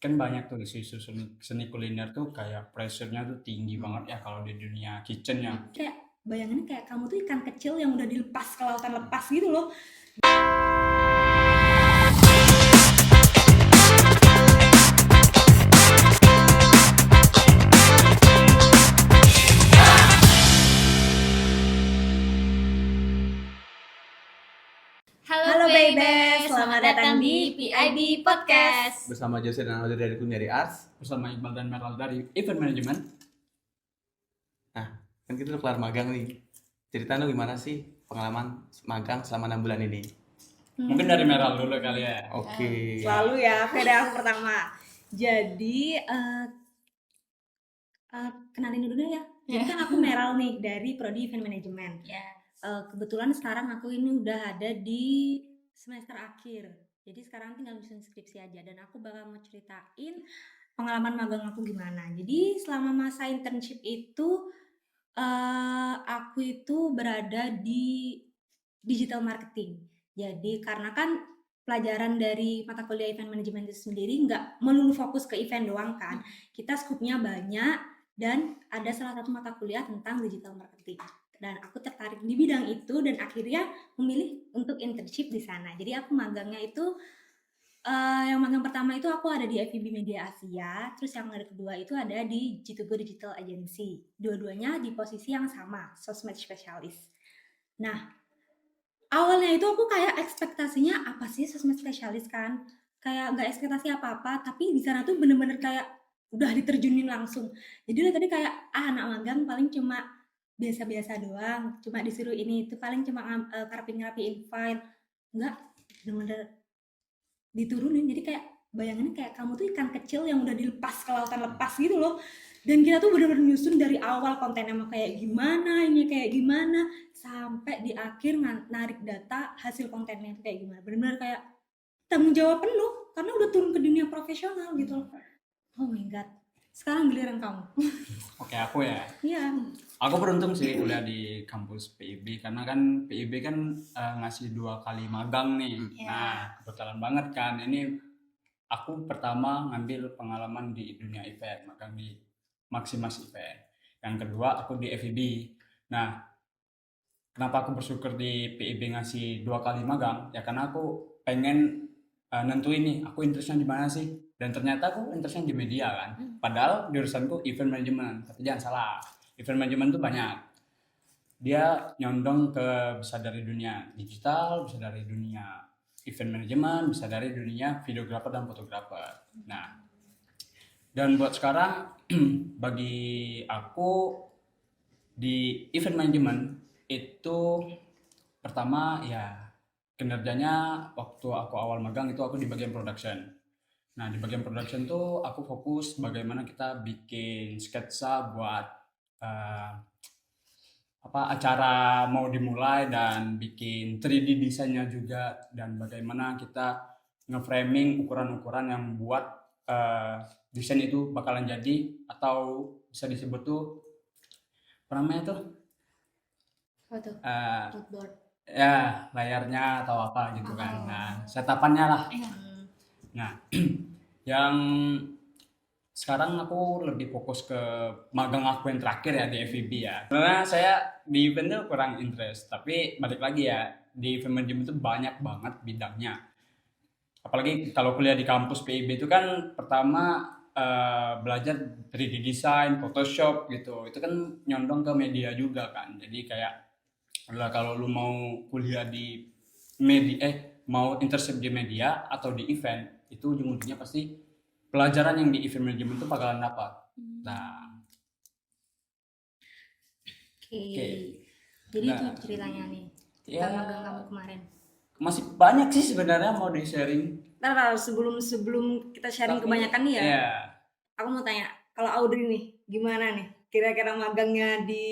Kan banyak tuh isu-isu seni kuliner tuh kayak pressure-nya tuh tinggi banget ya kalau di dunia kitchen ya. Kayak bayangannya kayak kamu tuh ikan kecil yang udah dilepas ke lautan lepas gitu loh. Halo baby, selamat datang di PIB Podcast. Bersama Jose dan Audrey dari Kulinery Arts. Bersama Iqbal dan Meral dari Event Management. Nah, kan kita udah kelar magang nih. Cerita dong gimana sih pengalaman magang selama 6 bulan ini? Mungkin dari Meral dulu kali ya. Oke. Selalu ya, beda aku pertama. Jadi kenalin dulu deh ya. Jadi kan aku Meral nih dari Prodi Event Management. Kebetulan sekarang aku ini udah ada di semester akhir. Jadi sekarang tinggal nyusun skripsi aja dan aku bakal mau ceritain pengalaman magang aku gimana. Jadi selama masa internship itu aku itu berada di digital marketing. Jadi karena kan pelajaran dari mata kuliah event management itu sendiri nggak melulu fokus ke event doang kan. Kita skupnya banyak dan ada salah satu mata kuliah tentang digital marketing. Dan aku tertarik di bidang itu dan akhirnya memilih untuk internship di sana. Jadi aku magangnya itu yang magang pertama itu aku ada di FEB Media Asia, terus yang kedua itu ada di G2Go Digital Agency. Dua-duanya di posisi yang sama, sosmed spesialis. Nah, awalnya itu aku kayak ekspektasinya apa sih sosmed spesialis kan? Kayak nggak ekspektasi apa-apa, tapi di sana tuh bener-bener kayak udah diterjunin langsung. Jadi udah tadi kayak anak magang paling cuma biasa-biasa doang, cuma disuruh ini itu paling cuma ngerapin file. Enggak, bener-bener diturunin. Jadi kayak bayangannya kayak kamu tuh ikan kecil yang udah dilepas ke lautan lepas gitu loh. Dan kita tuh bener-bener nyusun dari awal kontennya mau kayak gimana, ini kayak gimana, sampai di akhir narik data hasil kontennya itu kayak gimana. Bener-bener kayak tanggung jawab penuh karena udah turun ke dunia profesional gitu loh. Oh my god. Sekarang giliran kamu. Oke, aku ya. Iya. Aku beruntung sih kuliah di kampus PIB karena kan PIB kan ngasih 2 kali magang nih. Nah, kebetulan banget kan ini aku pertama ngambil pengalaman di dunia event, magang di Maximas Event. Yang kedua aku di FEB. Nah, kenapa aku bersyukur di PIB ngasih 2 kali magang? Ya karena aku pengen nentuin nih aku interestnya di mana sih. Dan ternyata aku interestnya di media kan. Padahal jurusanku event management. Tapi jangan salah, event management itu banyak. Dia nyondong ke bisa dari dunia digital, bisa dari dunia event management, bisa dari dunia videographer dan fotografer. Nah, dan buat sekarang bagi aku di event management itu pertama ya kinerjanya waktu aku awal magang itu aku di bagian production. Nah, di bagian production tuh aku fokus bagaimana kita bikin sketsa buat acara mau dimulai dan bikin 3D desainnya juga dan bagaimana kita nge-framing ukuran-ukuran yang buat desain itu bakalan jadi atau bisa disebut tuh apa namanya tuh Foto. eh, Moodboard. ya layarnya atau apa gitu kan. Nah, setapannya lah. Nah, yang sekarang aku lebih fokus ke magang aku yang terakhir ya di FEB ya. Karena saya di event tuh kurang interest, tapi balik lagi ya, di event management itu banyak banget bidangnya. Apalagi kalau kuliah di kampus PIB itu kan pertama belajar 3D design, Photoshop gitu. Itu kan nyondong ke media juga kan. Jadi kayak lah kalau lu mau kuliah di media mau internship di media atau di event itu ujung-ujungnya pasti pelajaran yang di event management itu bakalan dapat. Nah, Oke. Jadi Nah, itu ceritanya nih. ya Magang kamu kemarin. masih banyak sih sebenarnya mau di sharing. Ntar sebelum kita sharing Tapi, kebanyakan nih ya, ya, aku mau tanya, kalau Audrey nih, gimana nih kira-kira magangnya di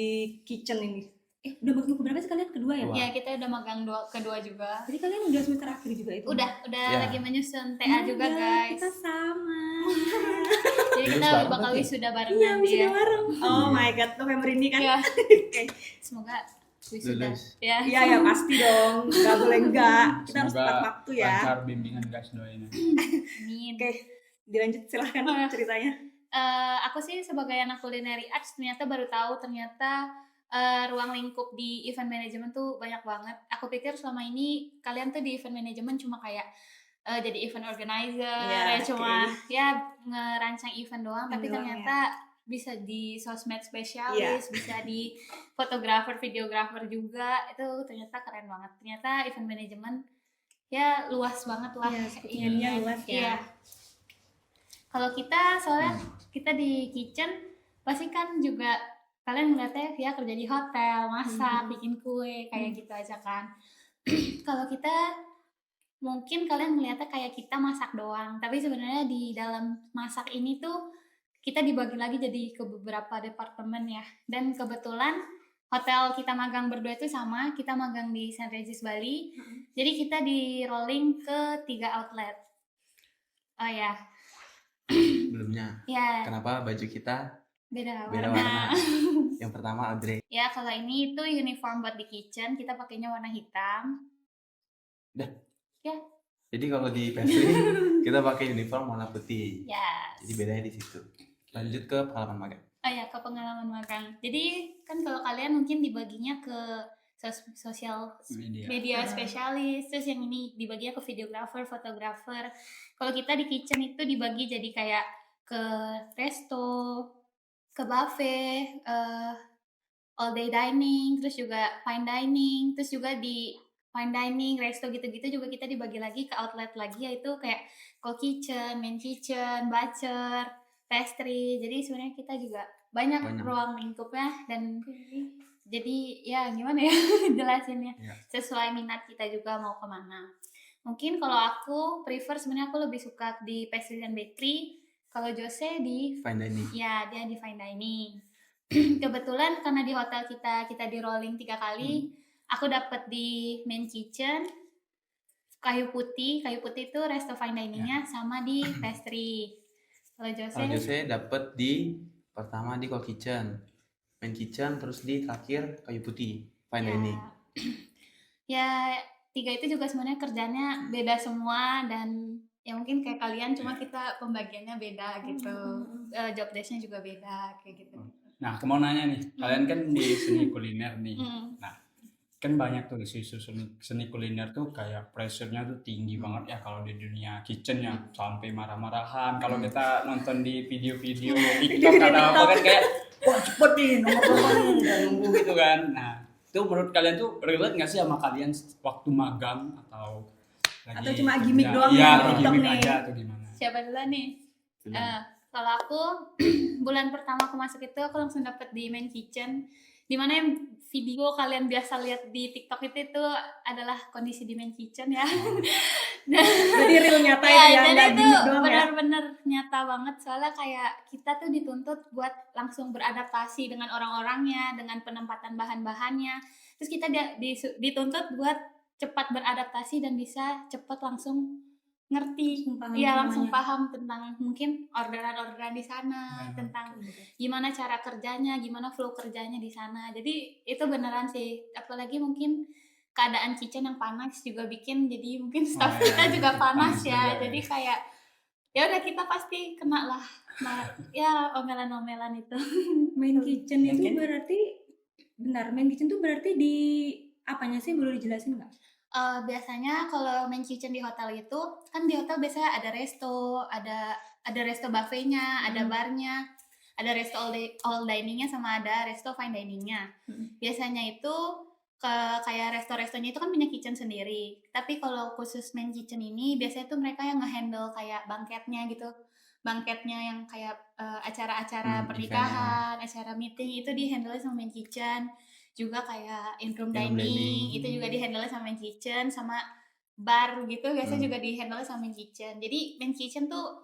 kitchen ini? Udah magang keberapa sih kalian? Kedua ya? Dua. Ya, kita udah magang kedua juga. Jadi kalian udah semester akhir juga itu? Udah Ya. lagi menyusun TA juga, Iya, guys. kita sama. Jadi kita Lulus bareng bakal berarti? wisuda barengan Iya, dia. wisuda bareng. Oh my god, November ini kan? Iya. Oke. Semoga wisuda. Lulus. Ya. Iya ya pasti dong, nggak boleh enggak. Kita harus semoga tepat waktu ya. lancar bimbingan guys, doain. Amin. Oke, Dilanjut silahkan ceritanya. Aku sih sebagai anak culinary arts ternyata baru tahu ternyata ruang lingkup di event management tuh banyak banget. Aku pikir selama ini kalian tuh di event management cuma kayak jadi event organizer, Ya, cuma ya ngerancang event doang, tapi doang, ternyata bisa di sosmed spesialis, bisa di fotografer, videografer juga. Itu ternyata keren banget. Ternyata event management ya luas banget lah. Iya, skupnya luas ya. Iya. Kalau kita soalnya kita di kitchen pasti kan juga kalian ngeliatnya ya kerja di hotel, masak, bikin kue kayak gitu aja kan. Kalau kita mungkin kalian melihatnya kayak kita masak doang, tapi sebenarnya di dalam masak ini tuh kita dibagi lagi jadi ke beberapa departemen ya. Dan kebetulan hotel kita magang berdua itu sama, kita magang di St. Regis Bali. Jadi kita di rolling ke 3 outlet. Oh ya. Sebelumnya, Ya, kenapa baju kita beda beda warna? Yang pertama Audrey. Ya, kalau ini itu uniform buat di kitchen, kita pakainya warna hitam. Jadi kalau di pastry kita pakai uniform warna putih. Ya. Jadi bedanya di situ. Lanjut ke pengalaman magang. Oh ya, ke pengalaman magang. Jadi kan kalau kalian mungkin dibaginya ke sosial media spesialis, terus yang ini dibaginya ke videographer, fotografer. Kalau kita di kitchen itu dibagi jadi kayak ke resto, ke buffet, all day dining, terus juga fine dining, terus juga di fine dining, resto gitu-gitu juga kita dibagi lagi ke outlet lagi, yaitu kayak co-kitchen, main kitchen, butcher, pastry. Jadi sebenarnya kita juga banyak ruang lingkupnya dan jadi ya gimana ya jelasinnya, sesuai minat kita juga mau kemana. Mungkin kalau aku prefer sebenarnya aku lebih suka di pastry dan bakery. Kalau Jose di fine dining. Ya, dia di fine dining. Kebetulan karena di hotel kita di rolling 3 kali, aku dapat di main kitchen, kayu putih itu resto fine diningnya, sama di pastry. Kalau Jose dapat di pertama di co-kitchen, main kitchen, terus di terakhir kayu putih fine dining. Ya 3 itu juga sebenarnya kerjanya beda semua, dan ya mungkin kayak kalian, cuma kita pembagiannya beda gitu, job desk-nya juga beda kayak gitu. Nah, aku mau nanya nih, kalian kan di seni kuliner nih. Nah, kan banyak tuh isu seni kuliner tuh kayak pressure-nya tuh tinggi banget ya kalau di dunia kitchen ya, sampai marah-marahan. Kalau kita nonton di video-video TikTok ada apa kan kayak wah cepet nih nomor berapa nih dan nunggu gitu kan. Nah, itu menurut kalian tuh relate nggak sih sama kalian waktu magang atau lagi atau cuma gimmick doang ya, ya, gimmick nih aja atau gimana? Siapa dulu nih? Kalau aku bulan pertama aku masuk itu aku langsung dapet di main kitchen, dimana yang video kalian biasa lihat di TikTok itu adalah kondisi di main kitchen ya. Jadi real nyata ya, ya, jadi nggak itu gimmick doang ya. benar-benar nyata banget, soalnya kayak kita tuh dituntut buat langsung beradaptasi dengan orang-orangnya, dengan penempatan bahan-bahannya, terus kita dituntut buat cepat beradaptasi dan bisa cepat langsung ngerti, langsung paham tentang mungkin orderan-orderan di sana, tentang gimana cara kerjanya, gimana flow kerjanya di sana. Jadi itu beneran sih, apalagi mungkin keadaan kitchen yang panas juga bikin jadi mungkin staff kita juga panas ya. Jadi kayak ya udah kita pasti kena lah, ya omelan-omelan itu. Main kitchen itu berarti main kitchen itu berarti di apanya sih, boleh dijelasin nggak? Biasanya kalau main kitchen di hotel itu kan di hotel biasanya ada resto, ada resto buffetnya, ada barnya, ada resto all diningnya, sama ada resto fine diningnya. Biasanya itu kayak resto-restonya itu kan punya kitchen sendiri. Tapi kalau khusus main kitchen ini biasanya tuh mereka yang ngehandle kayak banketnya gitu. Banketnya yang kayak acara-acara pernikahan, acara meeting itu di-handle sama main kitchen. Juga kayak in-room dining itu juga di-handle sama main kitchen, sama bar gitu biasanya juga di-handle sama main kitchen. Jadi main kitchen tuh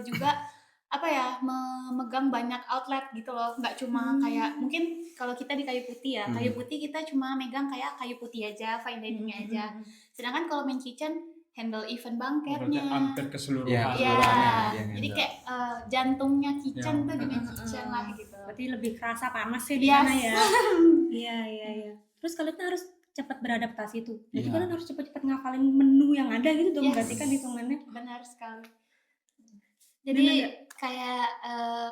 juga apa ya, memegang banyak outlet gitu loh, nggak cuma kayak mungkin kalau kita di kayu putih ya, kayu putih kita cuma megang kayak kayu putih aja, fine diningnya aja. Sedangkan kalau main kitchen handle event banketnya, hampir keseluruhan. Jadi kayak jantungnya kitchen tuh di main kitchen lah gitu. Berarti lebih kerasa panas sih di sana ya. Iya. Terus kalian harus cepat beradaptasi tuh. Jadi kalian harus cepat-cepat ngafalin menu yang ada gitu dong, berarti kan hitungannya. Benar sekali. Jadi Bener. kayak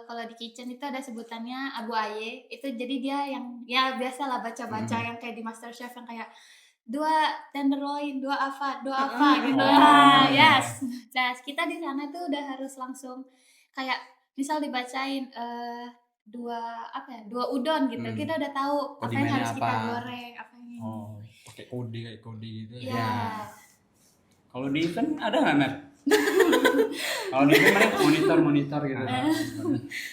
kalau di kitchen itu ada sebutannya Abu Aye. Itu jadi dia yang ya biasalah baca-baca yang kayak di MasterChef yang kayak dua tenderloin, dua apa gitu. Oh, Nah, iya. yes. Nah, kita di sana tuh udah harus langsung kayak misal dibacain dua apa ya? Dua udon gitu. Hmm. Kita udah tahu apa yang Kondimennya harus kita apa. goreng, apa yang Oh, pakai kode kayak kode gitu ya. ya. Kalau di event ada nggak, Mer? Kalau di event mana monitor gitu.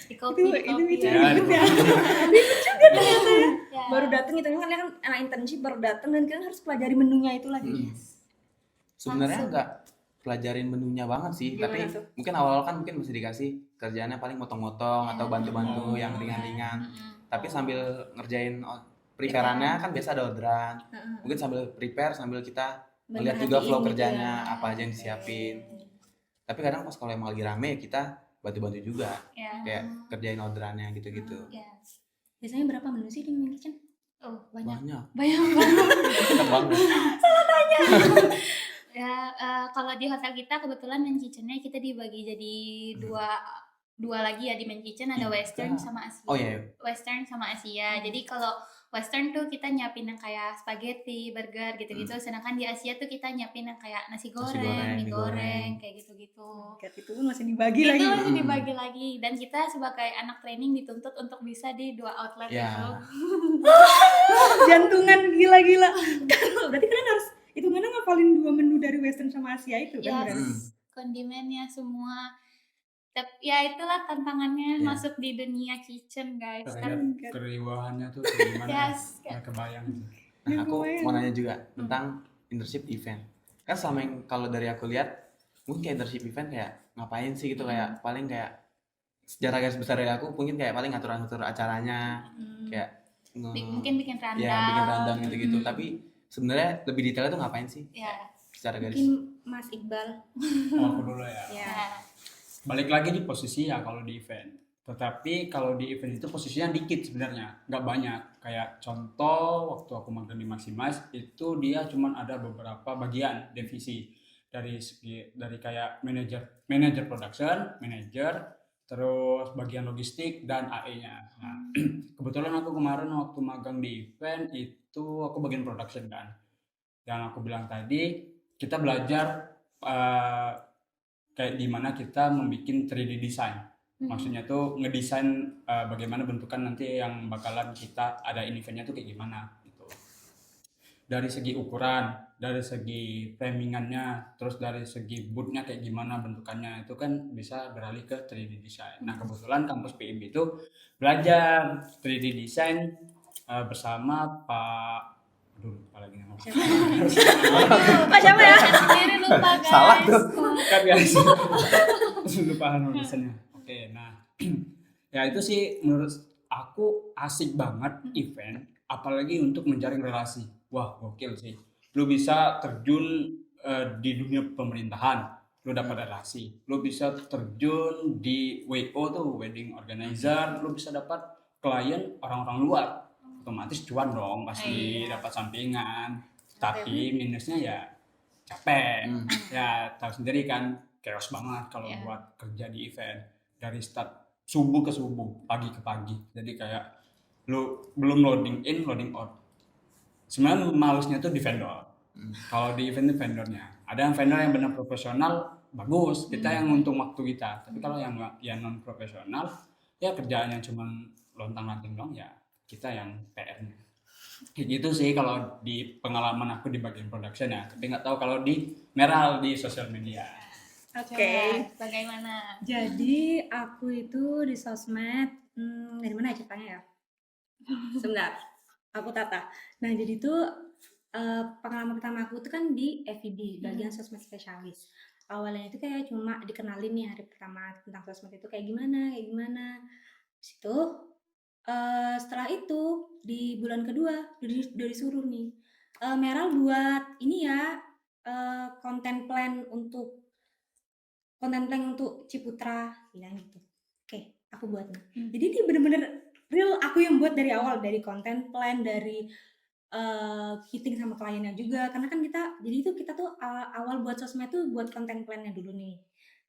Di kopi, Itu lucu Ya, banget di ya. Ya. Baru datang itu kan anak internship baru datang dan kita harus pelajari menunya itu lagi. Hmm. Sebenarnya Langsung. nggak pelajarin menunya banget sih, Gimana tapi tuh? mungkin awal kan mungkin masih dikasih kerjaannya paling motong-motong atau bantu-bantu Oh. yang ringan-ringan. Mm-mm. Tapi sambil ngerjain prepare-annya kan biasa ada orderan. Heeh. Mungkin sambil prepare sambil kita Bener melihat juga hatiin flow gitu kerjanya ya. apa aja yang disiapin. Tapi kadang pas kalau emang lagi rame ya kita bantu-bantu juga Ya. kayak kerjain orderannya gitu-gitu. Ya. Biasanya berapa menu sih di Main Kitchen? Oh, banyak Banyak. banget. Banyak banget. Ya, kalau di hotel kita kebetulan main kitchen-nya kita dibagi jadi dua lagi ya di main kitchen, ada Iya. Western sama Asia. Oh iya. Western sama Asia. Jadi kalau Western tuh kita nyiapin yang kayak spaghetti, burger gitu-gitu. Sedangkan di Asia tuh kita nyiapin yang kayak nasi goreng, goreng, mie mie goreng, goreng. kayak gitu-gitu. Kayak itu pun masih dibagi Itu lagi. masih dibagi lagi, dan kita sebagai anak training dituntut untuk bisa di dua outlet Ya. itu. Jantungan gila-gila. Berarti kalian harus hitungannya ngapalin 2 menu dari Western sama Asia itu kan Yes, berarti. kondimennya semua. Tapi ya itulah tantangannya Ya. masuk di dunia kitchen, guys. Terlihat Kan keriuhannya tuh kayak gimana? Yes. Nggak kebayang. Nah, aku Lumayan. mau nanya juga tentang internship event. Kan selama yang kalau dari aku lihat, mungkin kayak internship event kayak ngapain sih gitu, kayak paling kayak sejarah garis besar dari aku mungkin kayak paling ngatur-ngatur acaranya, kayak mungkin bikin randang. ya bikin randang gitu-gitu. Tapi sebenarnya lebih detailnya tuh ngapain sih? Ya. Secara garis. Mungkin Mas Iqbal. Oh, aku dulu ya. Ya. Ya. Balik lagi di posisi ya kalau di event. Tetapi kalau di event itu posisinya dikit sebenarnya, nggak banyak. Kayak contoh waktu aku magang di Maximize itu dia cuman ada beberapa bagian divisi dari kayak manager production, manager, terus bagian logistik dan AE-nya. Nah, kebetulan aku kemarin waktu magang di event itu aku bagian production kan. Dan aku bilang tadi kita belajar kayak dimana kita membuat 3D design. Maksudnya tuh ngedesain bagaimana bentukan nanti yang bakalan kita adain eventnya tuh kayak gimana gitu. Dari segi ukuran, dari segi framingannya, terus dari segi bootnya kayak gimana bentukannya, itu kan bisa beralih ke 3D design. Nah kebetulan kampus PIB itu belajar 3D design bersama Pak lagi nama Pak siapa ya? Sendiri lupa, guys. Salah tuh. kan guys lupa nama desainnya. Oke, nah ya itu sih menurut aku asik banget event, apalagi untuk menjaring relasi. Wah gokil sih, lu bisa terjun di dunia pemerintahan, lu dapat relasi, lu bisa terjun di WO tuh wedding organizer, lu bisa dapat klien orang-orang luar, otomatis cuan dong pasti, dapat sampingan. Tapi minusnya ya capek, ya tahu sendiri kan, chaos banget kalau buat kerja di event dari start subuh ke subuh, pagi ke pagi. Jadi kayak lu belum loading in, loading out. Sebenarnya malesnya tuh di vendor. Kalau di event itu vendornya. Ada yang vendor yang benar profesional, bagus. Kita yang untung waktu kita. Tapi kalau yang non profesional, ya kerjaannya cuma lontang-lanting dong, ya kita yang PR-nya. Kayak gitu sih kalau di pengalaman aku di bagian production ya. Tapi nggak tahu kalau di Meral di sosial media. Oke. Bagaimana? Jadi aku itu di sosmed dari mana ya ceritanya ya? Sebentar, aku tata. Nah jadi tuh pengalaman pertama aku tuh kan di FED, bagian sosmed spesialis. Awalnya itu kayak cuma dikenalin nih hari pertama tentang sosmed itu kayak gimana. Terus itu setelah itu di bulan kedua udah disuruh nih, Meral buat ini ya, konten plan untuk Ciputra, bilang gitu. Oke, aku buat nih. Jadi dia bener-bener real aku yang buat dari awal, dari konten plan, dari hitting sama kliennya juga. Karena kan kita tuh awal buat sosmed tuh buat konten plannya dulu nih.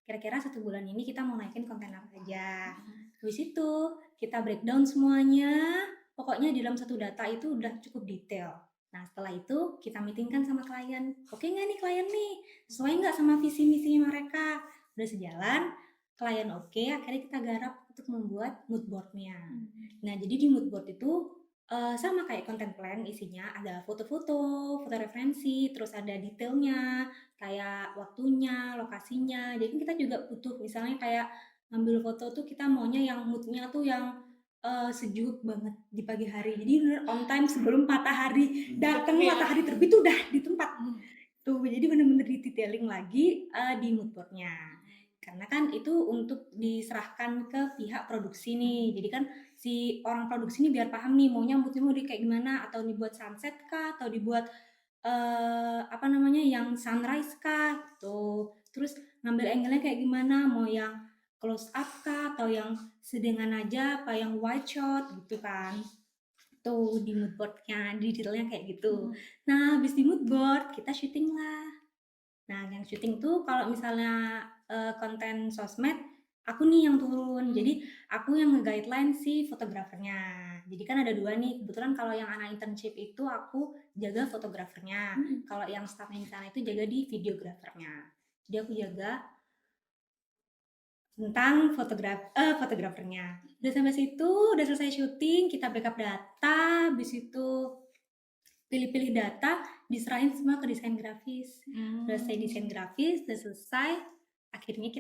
kira-kira 1 bulan ini kita mau naikin konten apa aja. Habis itu kita breakdown semuanya, pokoknya di dalam satu data itu udah cukup detail. Nah setelah itu kita meetingkan sama klien, oke nggak nih klien nih, sesuai nggak sama visi misi mereka, udah sejalan, klien oke, akhirnya kita garap untuk membuat mood boardnya. Nah jadi di mood board itu sama kayak content plan, isinya ada foto-foto, foto referensi, terus ada detailnya, kayak waktunya, lokasinya. Jadi kita juga butuh misalnya kayak ngambil foto tuh kita maunya yang moodnya tuh yang sejuk banget di pagi hari. Jadi bener on time sebelum matahari datang, matahari terbit tuh udah di tempat. Tuh jadi bener-bener detailing lagi di mood boardnya. Karena kan itu untuk diserahkan ke pihak produksi nih. Jadi kan si orang produksi ini biar paham nih maunya moodnya mau di kayak gimana, atau dibuat sunset kah, atau dibuat apa namanya yang sunrise kah gitu. Terus ngambil angle-nya kayak gimana, mau yang close up kah, atau yang sedengan aja, apa yang wide shot gitu kan. Tuh di mood boardnya, di detailnya kayak gitu. Nah habis di mood board kita syuting lah. Nah yang syuting tuh kalau misalnya konten sosmed, aku nih yang turun. Jadi aku yang nge-guideline si fotografernya. Jadi kan ada 2 nih. Kebetulan kalau yang anak internship itu aku jaga fotografernya. Kalau yang staffnya di sana itu jaga di videografernya. Jadi aku jaga tentang fotografernya. Udah sampai situ, udah selesai syuting, kita backup data, habis itu pilih-pilih data, diserahin semua ke desain grafis. Udah selesai desain grafis, udah selesai, akhirnya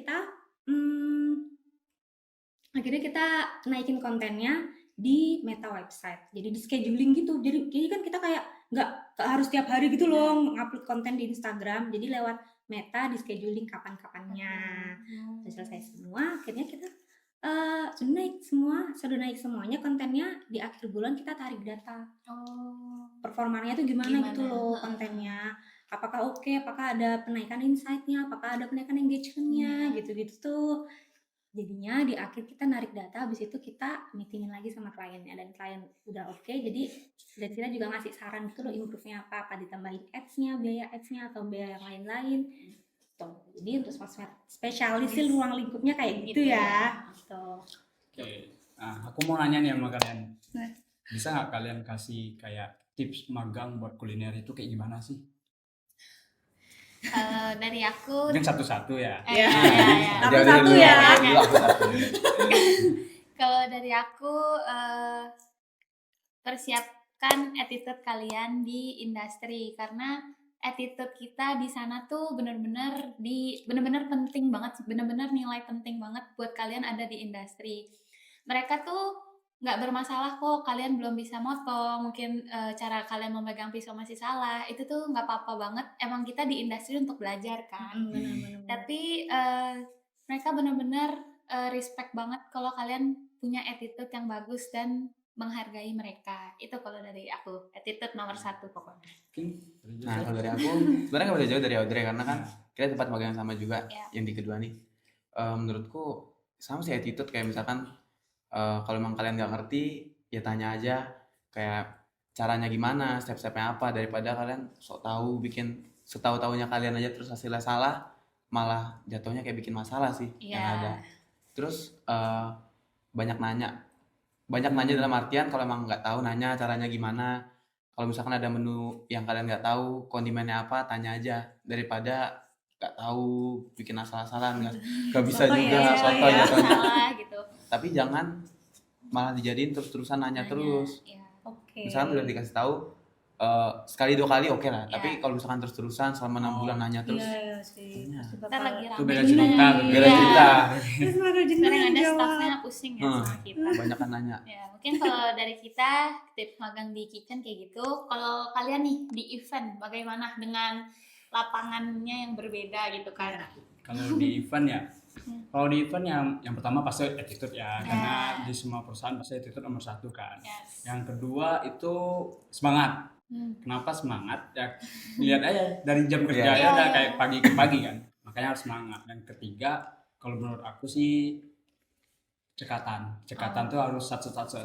kita naikin kontennya di Meta website. Jadi di scheduling gitu. Jadi kan kita kayak nggak harus tiap hari gitu loh ngupload konten di Instagram. Jadi lewat Meta di scheduling kapan-kapannya. Udah selesai semua, akhirnya kita sudah naik semuanya kontennya, di akhir bulan kita tarik data. Performanya tuh gimana gitu loh kontennya. Apakah oke, apakah ada penaikan insight-nya, apakah ada penaikan engagement-nya, gitu-gitu tuh. Jadinya di akhir kita narik data, habis itu kita meetingin lagi sama kliennya, dan klien udah oke, jadi dan kita juga ngasih saran gitu loh, improve-nya apa ditambahin ads-nya, biaya ads-nya atau biaya yang lain-lain. Tuh. Jadi untuk sosmed spesialis sih ruang lingkupnya kayak gitu ya. Tuh. Oke. Nah, aku mau nanya nih sama kalian. Bisa nggak kalian kasih kayak tips magang buat kuliner itu kayak gimana sih? Dari aku Mungkin satu-satu ya. Iya. Satu-satu ya. Kalau dari aku persiapkan attitude kalian di industri, karena attitude kita di sana tuh benar-benar penting banget, benar-benar nilai penting banget buat kalian ada di industri. Mereka tuh nggak bermasalah kok kalian belum bisa motong, mungkin cara kalian memegang pisau masih salah, itu tuh nggak apa-apa banget. Emang kita di industri untuk belajar kan. Tapi mereka benar-benar respect banget kalau kalian punya attitude yang bagus dan menghargai mereka. Itu kalau dari aku, attitude nomor 1 pokoknya. Nah kalau dari aku sebenarnya nggak beda jauh dari Audrey, karena kan kita tempat magang yang sama juga. Yang di kedua nih menurutku sama sih attitude. Kayak misalkan kalau emang kalian nggak ngerti ya tanya aja, kayak caranya gimana, step-stepnya apa, daripada kalian sok tahu bikin setahu-tahunya kalian aja terus hasilnya salah, malah jatuhnya kayak bikin masalah sih yang ada. Terus banyak nanya dalam artian kalau emang nggak tahu nanya caranya gimana. Kalau misalkan ada menu yang kalian nggak tahu kondimennya apa, tanya aja, daripada nggak tahu bikin asal-asalan, nggak bisa juga soto jatuhnya gitu. Tapi jangan malah dijadiin terus-terusan nanya terus. Misalkan udah dikasih tahu sekali 2 kali oke lah, tapi kalau misalkan terus-terusan selama 6 bulan nanya terus, Ntar lagi itu rame. beda cerita. Sekarang ada staffnya pusing ya sama kita. banyak kan nanya. Ya, mungkin kalau dari kita tips magang di kitchen kayak gitu. Kalau kalian nih di event bagaimana dengan lapangannya yang berbeda gitu kan? Kalau di event ya, kalau di event yang pertama pasti attitude ya, karena di semua perusahaan pasti attitude nomor 1 kan. Yang kedua itu semangat. Kenapa semangat? Ya lihat aja dari jam kerjanya udah kayak pagi ke pagi kan, makanya harus semangat. Yang ketiga kalau menurut aku sih cekatan tuh harus satu-satu.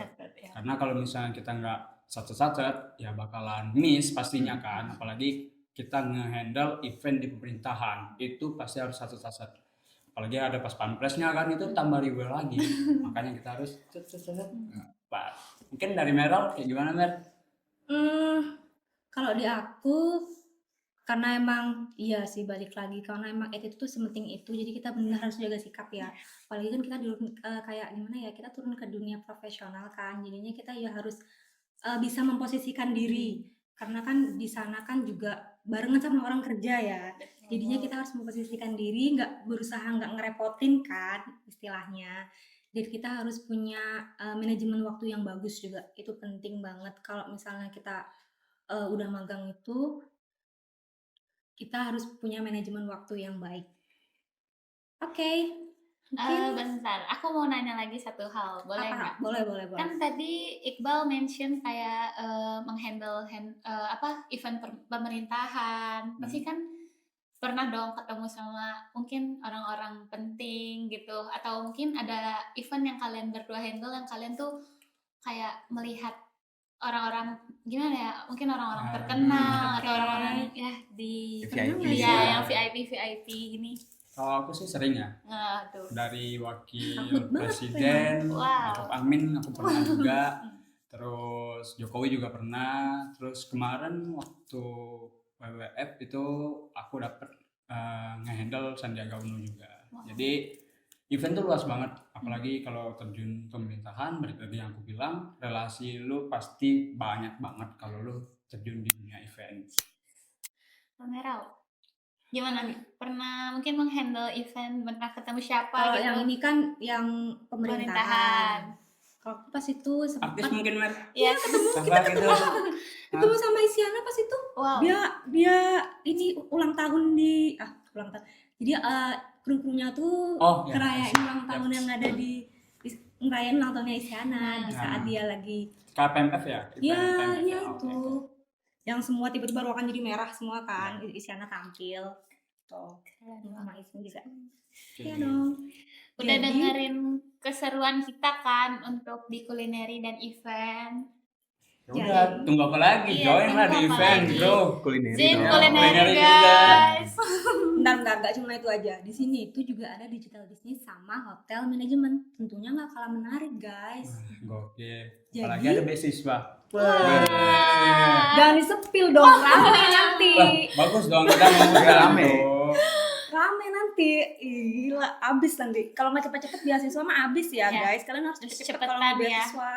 Karena kalau misalnya kita nggak satu-satu ya bakalan miss pastinya kan, apalagi kita nge-handle event di pemerintahan itu pasti harus satu-satu. apalagi ada pas pampresnya kan itu tambah ribet lagi. Makanya kita harus pas. Mungkin dari Meral kayak gimana Mer? Kalau di aku karena emang iya sih balik lagi karena emang attitude tuh sementing itu jadi kita benar harus jaga sikap ya apalagi kan kita kayak gimana ya kita turun ke dunia profesional kan jadinya kita ya harus bisa memposisikan diri karena kan di sana kan juga barengan sama orang kerja ya jadinya kita harus memposisikan diri nggak berusaha nggak ngerepotin kan istilahnya dan kita harus punya manajemen waktu yang bagus juga itu penting banget kalau misalnya kita udah magang itu kita harus punya manajemen waktu yang baik. Oke. Bentar, aku mau nanya lagi satu hal, boleh nggak? Boleh. Kan tadi Iqbal mention kayak menghandle event pemerintahan, pasti kan pernah dong ketemu sama mungkin orang-orang penting gitu, atau mungkin ada event yang kalian berdua handle yang kalian tuh kayak melihat orang-orang gimana ya mungkin orang-orang terkenal atau orang-orang ya di VIP ya yang VIP gini. Kalau aku sih sering ya Tuh. dari wakil Takut banget presiden, Wow. Maruf Amin aku pernah juga, terus Jokowi juga pernah, terus kemarin waktu WWF itu aku dapet ngehandle Sandiaga Uno juga. Wow. Jadi event tuh luas banget, apalagi kalau terjun pemerintahan, balik lagi yang aku bilang, relasi lu pasti banyak banget kalau lu terjun di dunia event. Meral, gimana nih? Pernah mungkin menghandle event, pernah ketemu siapa Kalau gitu? yang ini kan yang pemerintahan. Kalau aku pas itu Artis sempat mungkin Mer? Iya. Siapa gitu? ketemu sama Isyana pas itu. Wow. Dia ini ulang tahun di ulang tahun. Jadi kru-krunya tuh Oh, ya. ngerayain ulang tahun yang ada di ngerayain ulang tahunnya Isyana di saat dia lagi KPMF ya? ya Event ya PMF. itu yang semua tiba-tiba ruangan jadi merah semua kan Isyana tampil tuh sama Ismi juga Oke. ya dong Udah Jadi- dengerin keseruan kita kan untuk di kulineri dan event. Ya udah, tunggu apa lagi? Iya, Join lah tunggu di apa event, lagi? bro. Kulineri Zin dong. kulineri Kulineri guys. Bentar, nggak cuma itu aja. Di sini itu juga ada digital business sama hotel manajemen. Tentunya nggak kalah menarik, guys. Gokil. Jadi- Apalagi ada beasiswa. Jangan disepil dong, rame nanti. Wah, bagus dong kita ngomongin Rame. bro. Rame nanti. Ih, gila, abis nanti. Kalau nggak cepet-cepet beasiswa mah abis ya, Ya, guys. Kalian harus harus cepet-cepet kalau cepetan mau ya. beasiswa.